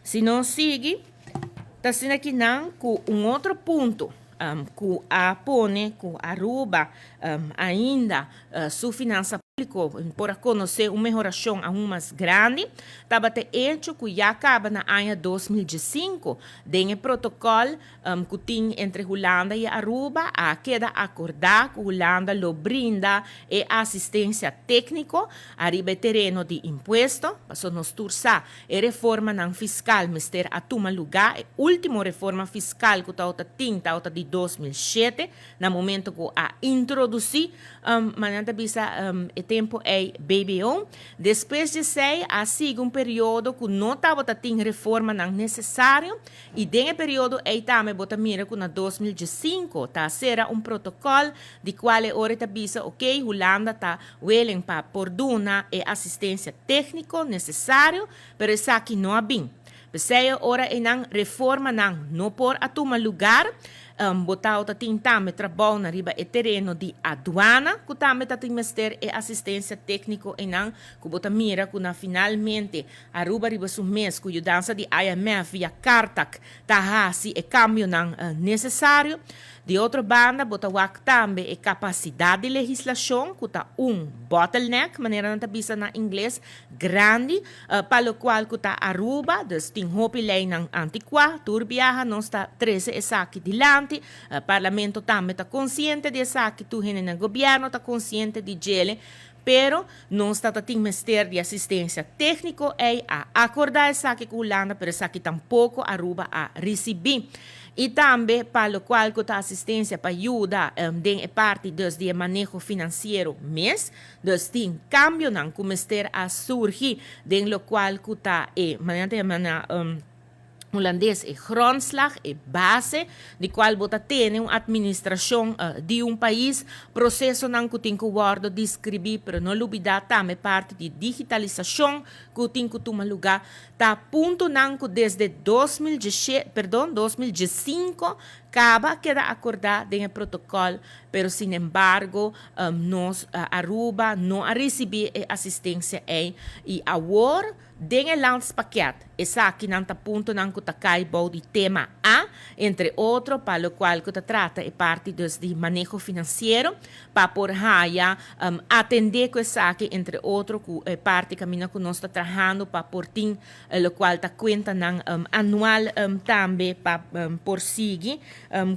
Se não sigue, está sendo aqui não com um outro ponto. Que a pone, que Aruba ainda sua finança pública para conhecer uma melhoração ainda mais grande, estava hecho que já acaba na ano 2015, tem o protocolo que tem entre Holanda e Aruba, a queda acordar que Holanda lo brinda e assistência técnica arriba terreno de imposto, para nos turçar e reforma não fiscal, mister a tomar lugar, a última reforma fiscal que está tinta de 2007, no momento que a introduzir, manhã bisa o tempo é BBO. Depois de sei, a sigue período que não estava tendo reforma não necessária, e dentro período é também bota mira que na 2005 tá será protocolo de qual é hora bisa, ok, Holanda tá willing para porduna e assistência técnica necessário, pero isso aqui não é bem. Pensei ora em reforma não por a tomar lugar, botar o tintame trabalho na riba e terreno de aduana, que também tá mister e assistência técnica e não que bota mira que na finalmente a riba su mês com ajudança de IMF via Cartac tá se e cambio não necessário. De outra banda, bota também a capacidade de legislação, que está bottleneck, maneira não bisa na inglês, grande, para o qual que está Aruba, dus tem hopi lei na antiqua, turbiaja, não está 13 essa aqui dilante, parlamento também está consciente de essa aqui, tu no governo está consciente de gele, pero não está tendo mister de assistência técnica e a acordar essa aqui com Holanda, pero essa aqui tampouco Aruba a receber. E também para o qual que a assistência para ajudar em parte dos de manejo financeiro mês, dos tem cambio não começar a surgir, em lo qual que está holandês é grondslag, é base, de qual bota tem uma administração de país, processo não que tem que guarda de escrever, pero não olvidar também parte de digitalização que tem que tomar lugar, tá ponto não que desde 2015 acaba queda acordado em protocolo, pero sin embargo nós Aruba não a receber assistência e agora den el landspaket, essa aqui não está ponto não que cai de tema A, entre outros, para o qual que trata é parte de manejo financeiro, para por raia atender com essa aqui, entre outros, que é parte que nós está trabalhando para por tim, o qual está conta anual também para por seguir,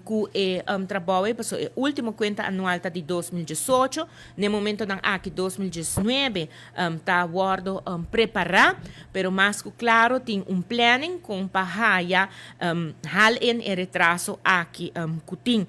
que é trabalho, para a última conta anual está de 2018, no momento não aqui 2019 está guardo preparar, pero mais que claro tem planning com para hal em retraso aqui que tem